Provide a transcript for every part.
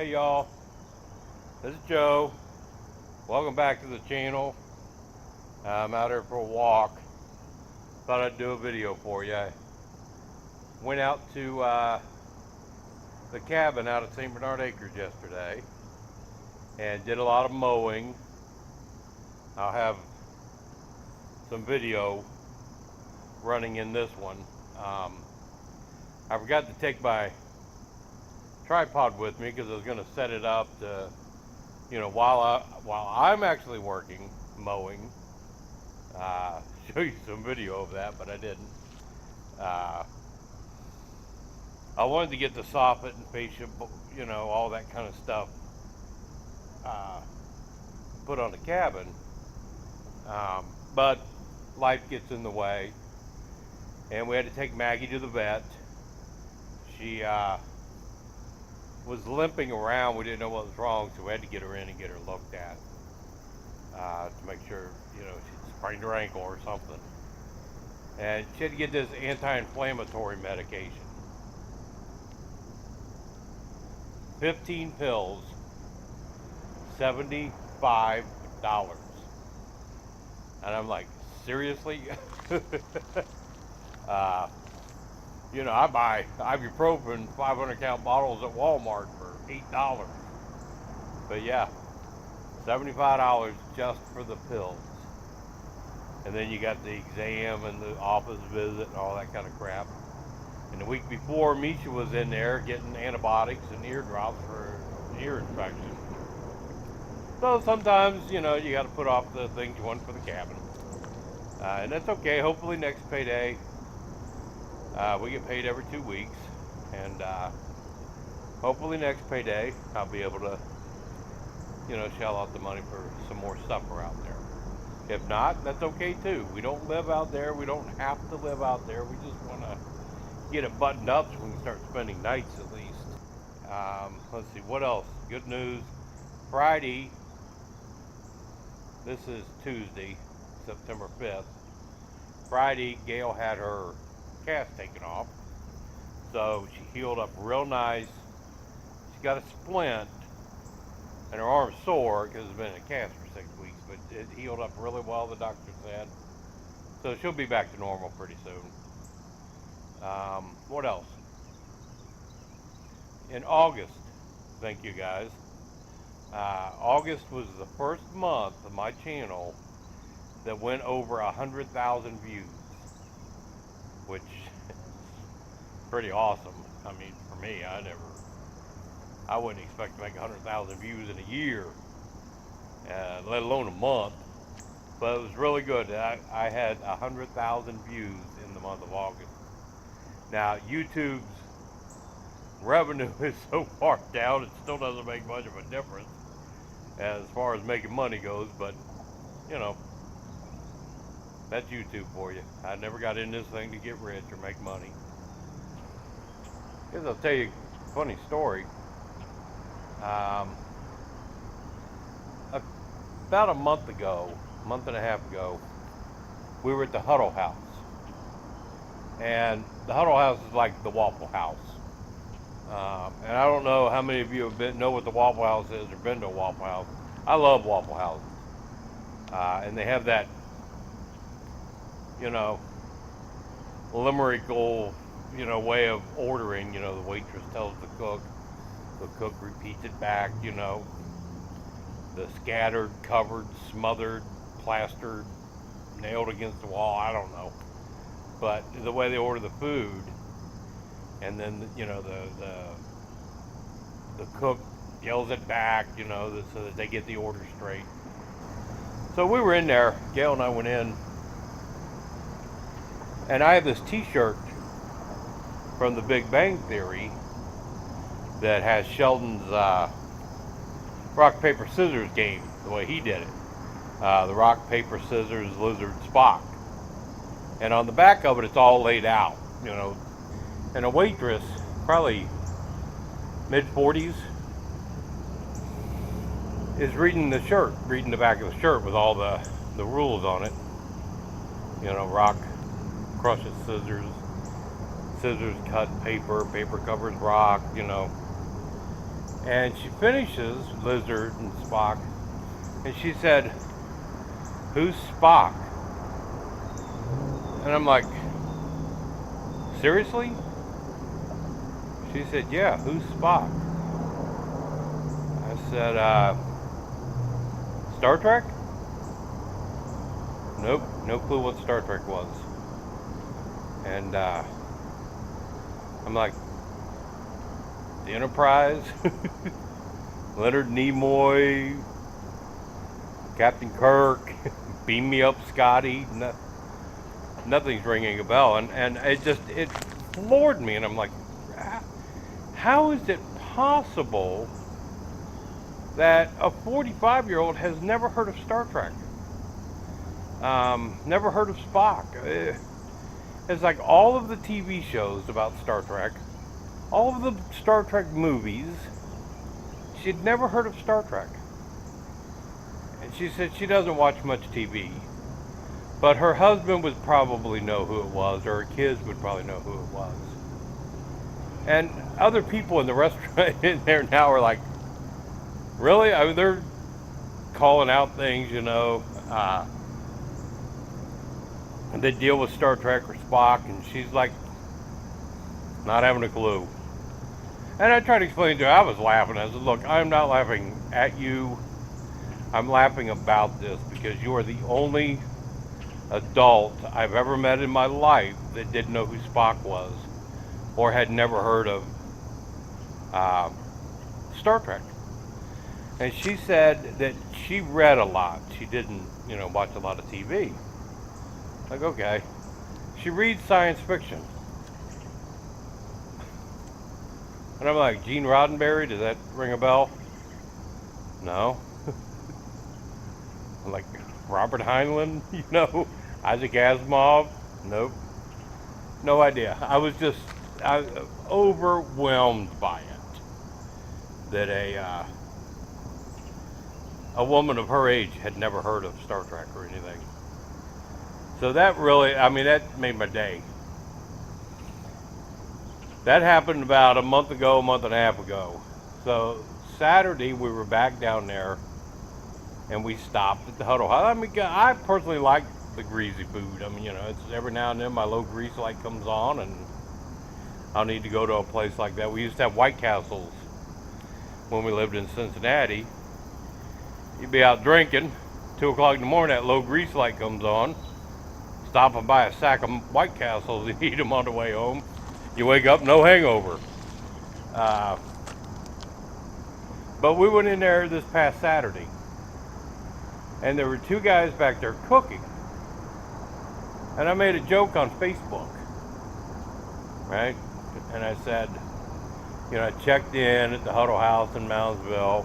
Hey y'all, this is Joe. Welcome back to the channel. I'm out here for a walk. Thought I'd do a video for you. I went out to the cabin out at St. Bernard Acres yesterday and did a lot of mowing. I'll have some video running in this one. I forgot to take my tripod with me because I was going to set it up to, while I'm actually working mowing, show you some video of that, but I didn't. I wanted to get the soffit and fascia, all that kind of stuff put on the cabin, but life gets in the way, and we had to take Maggie to the vet. She was limping around. We didn't know what was wrong, so we had to get her in and get her looked at to make sure, she sprained her ankle or something. And she had to get this anti-inflammatory medication. 15 pills, $75. And I'm like, seriously? I buy ibuprofen 500 count bottles at Walmart for $8. But yeah, $75 just for the pills. And then you got the exam and the office visit and all that kind of crap. And the week before, Misha was in there getting antibiotics and ear drops for an ear infection. So sometimes, you got to put off the things you want for the cabin. And that's okay. Hopefully next payday, we get paid every 2 weeks, and hopefully next payday I'll be able to, shell out the money for some more supper out there. If not, that's okay too. We don't live out there. We don't have to live out there. We just want to get it buttoned up so we can start spending nights at least. Let's see, what else? Good news. Friday, this is Tuesday, September 5th. Friday, Gail had her cast taken off, so she healed up real nice. She got a splint and her arm's sore because it's been in a cast for 6 weeks, but it healed up really well, the doctor said. So she'll be back to normal pretty soon. What else? In August, thank you guys, August was the first month of my channel that went over 100,000 views, which is pretty awesome. I mean, for me, I wouldn't expect to make 100,000 views in a year, let alone a month. But it was really good. I had 100,000 views in the month of August. Now, YouTube's revenue is so far down, it still doesn't make much of a difference as far as making money goes, but, that's YouTube for you. I never got in this thing to get rich or make money. Here's, I'll tell you a funny story. About a month and a half ago, we were at the Huddle House. And the Huddle House is like the Waffle House. And I don't know how many of you know what the Waffle House is or been to a Waffle House. I love Waffle Houses. And they have that, limerickal, way of ordering. The waitress tells the cook repeats it back, the scattered, covered, smothered, plastered, nailed against the wall, I don't know. But the way they order the food, and then, the cook yells it back, so that they get the order straight. So we were in there, Gail and I went in, and I have this t-shirt from The Big Bang Theory that has Sheldon's rock, paper, scissors game, the way he did it. The rock, paper, scissors, lizard, Spock. And on the back of it, it's all laid out, And a waitress, probably mid-40s, is reading the back of the shirt with all the rules on it. Rock crushes scissors, scissors cut paper, paper covers rock, And she finishes Lizard and Spock, and she said, "Who's Spock?" And I'm like, "Seriously?" She said, "Yeah, who's Spock?" I said, "Star Trek?" Nope, no clue what Star Trek was. And I'm like, "The Enterprise?" Leonard Nimoy, Captain Kirk, beam me up, Scotty. No, nothing's ringing a bell, and it floored me, and I'm like, how is it possible that a 45-year-old has never heard of Star Trek, never heard of Spock? It's like all of the TV shows about Star Trek, all of the Star Trek movies. She'd never heard of Star Trek, and she said she doesn't watch much TV. But her husband would probably know who it was, or her kids would probably know who it was. And other people in the restaurant in there now are like, really? I mean, they're calling out things, and they deal with Star Trek or Spock, and she's like, not having a clue. And I tried to explain to her, I was laughing. I said, look, I'm not laughing at you. I'm laughing about this because you are the only adult I've ever met in my life that didn't know who Spock was or had never heard of uh, Star Trek. And she said that she read a lot. She didn't, watch a lot of TV. Like, okay. She reads science fiction. And I'm like, Gene Roddenberry, does that ring a bell? No. I'm like, Robert Heinlein, Isaac Asimov? Nope. No idea. I was overwhelmed by it that a woman of her age had never heard of Star Trek or anything. So that really, that made my day. That happened about a month and a half ago. So Saturday we were back down there, and we stopped at the Huddle House. I personally like the greasy food. It's every now and then my low grease light comes on, and I'll need to go to a place like that. We used to have White Castles when we lived in Cincinnati. You'd be out drinking, 2 o'clock in the morning, that low grease light comes on. Stop and buy a sack of White Castles and eat them on the way home. You wake up, no hangover. But we went in there this past Saturday, and there were two guys back there cooking. And I made a joke on Facebook, right? And I said, I checked in at the Huddle House in Moundsville,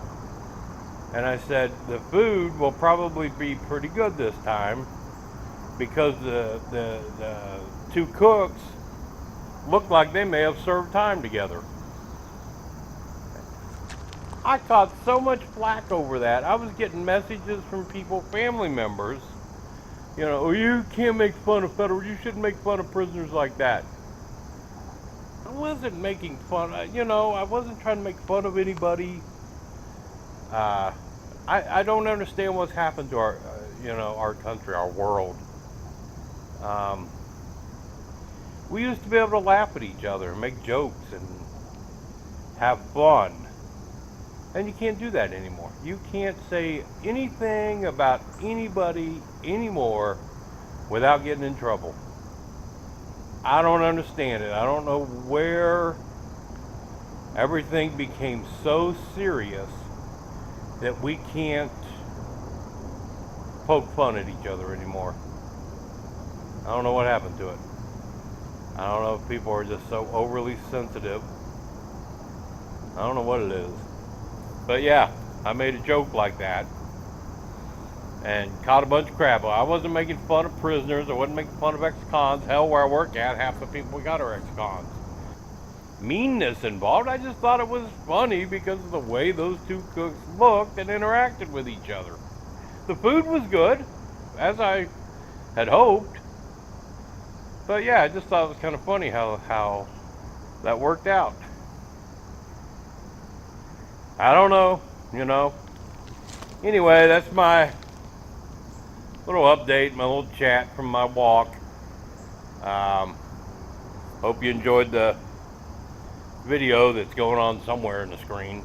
and I said, the food will probably be pretty good this time because the two cooks looked like they may have served time together. I caught so much flack over that. I was getting messages from people, family members, oh, you can't make fun of federal, you shouldn't make fun of prisoners like that. I wasn't making fun, I wasn't trying to make fun of anybody. I don't understand what's happened to our, our country, our world. We used to be able to laugh at each other and make jokes and have fun. And you can't do that anymore. You can't say anything about anybody anymore without getting in trouble. I don't understand it. I don't know where everything became so serious that we can't poke fun at each other anymore. I don't know what happened to it. I don't know if people are just so overly sensitive. I don't know what it is. But yeah, I made a joke like that and caught a bunch of crap. I wasn't making fun of prisoners. I wasn't making fun of ex-cons. Hell, where I work at, half the people we got are ex-cons. Meanness involved. I just thought it was funny because of the way those two cooks looked and interacted with each other. The food was good, as I had hoped. But yeah, I just thought it was kind of funny how that worked out. I don't know, you know. Anyway, that's my little update, my little chat from my walk. Um, Hope you enjoyed the video that's going on somewhere in the screen.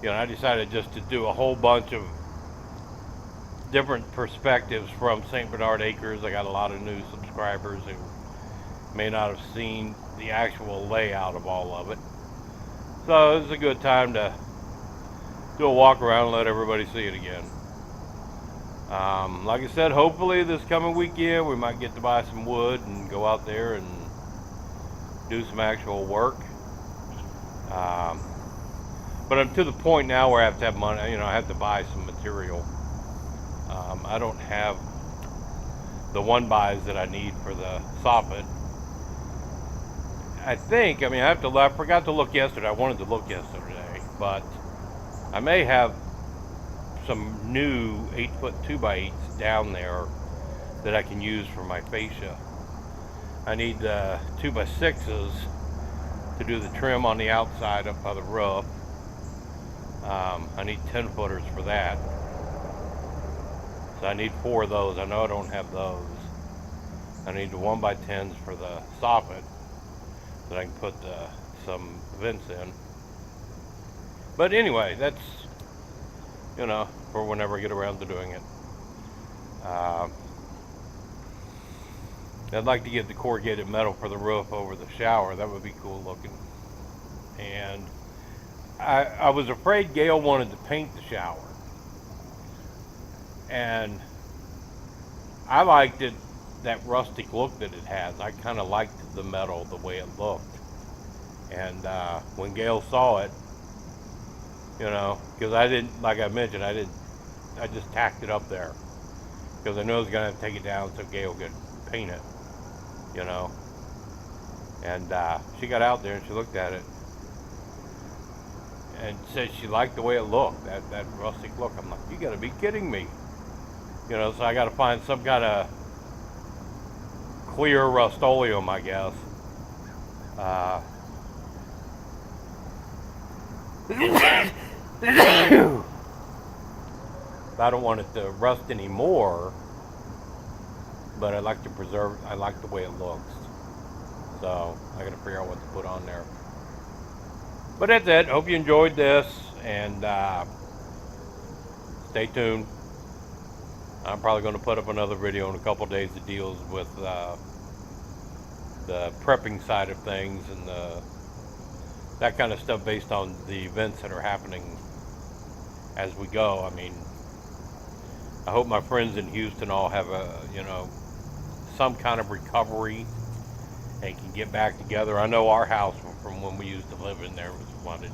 You know, I decided just to do a whole bunch of different perspectives from St. Bernard Acres. I got a lot of new subscribers who may not have seen the actual layout of all of it. So it's a good time to do a walk around and let everybody see it again. Like I said, hopefully this coming weekend we might get to buy some wood and go out there and do some actual work. Um, but I'm to the point now where I have to have money. You know, I have to buy some material. I don't have the one buys that I need for the soffit. I think. I mean, I forgot to look yesterday. I wanted to look yesterday, but I may have some new 8-foot 2x8s down there that I can use for my fascia. I need 2x6s to do the trim on the outside up by the roof. I need 10-footers for that. So I need 4 of those. I know I don't have those. I need the 1x10s for the soffit that I can put some vents in. But anyway, that's, you know, for whenever I get around to doing it. I'd like to get the corrugated metal for the roof over the shower. That would be cool looking. And I was afraid Gail wanted to paint the shower. And I liked it, that rustic look that it has. I kind of liked the metal, the way it looked. And when Gail saw it, you know, because I didn't, like I mentioned, I just tacked it up there. Because I knew I was going to have to take it down so Gail could paint it, you know. And she got out there and she looked at it and said she liked the way it looked, that rustic look. I'm like, you got to be kidding me. You know, so I got to find some kind of clear Rust-Oleum, I guess. I don't want it to rust anymore, but I like to preserve. I like the way it looks, so I got to figure out what to put on there. But that's it. Hope you enjoyed this, and stay tuned. I'm probably going to put up another video in a couple days that deals with the prepping side of things and that kind of stuff based on the events that are happening as we go. I mean, I hope my friends in Houston all have some kind of recovery and can get back together. I know our house from when we used to live in there was flooded.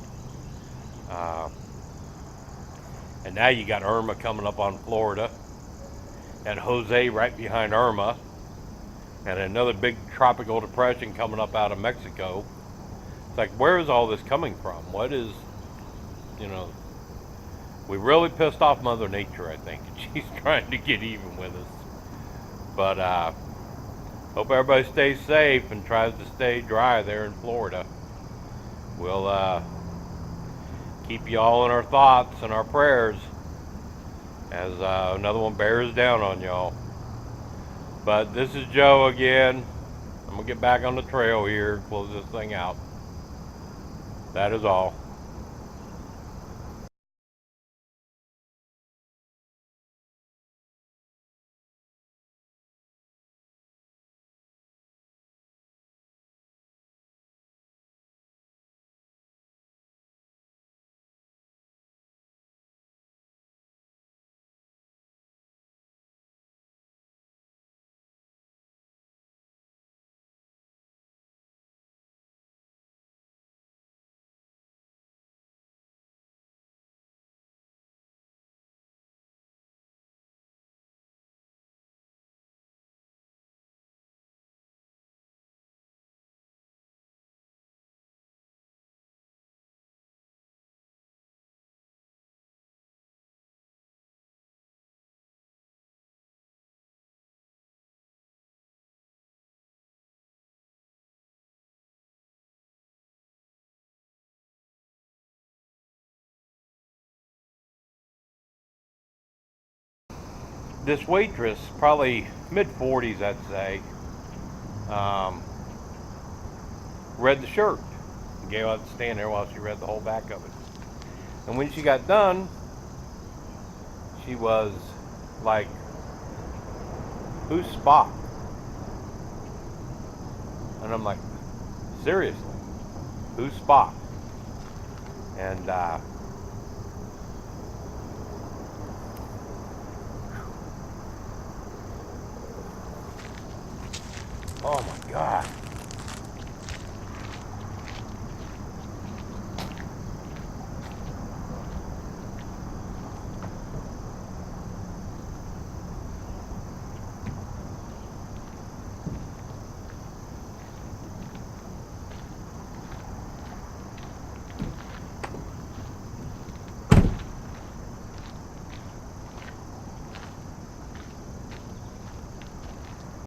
And now you got Irma coming up on Florida, and Jose right behind Irma, and another big tropical depression coming up out of Mexico. It's like, where is all this coming from? What is, you know, we really pissed off Mother Nature, I think. She's trying to get even with us. But hope everybody stays safe and tries to stay dry there in Florida. We'll keep you all in our thoughts and our prayers as another one bears down on y'all. But this is Joe again. I'm going to get back on the trail here, close this thing out. That is all. this waitress, probably mid-40s, I'd say, read the shirt. Gave out to stand there while she read the whole back of it. And when she got done, she was like, "Who's Spock?" And I'm like, "Seriously, who's Spock?" And oh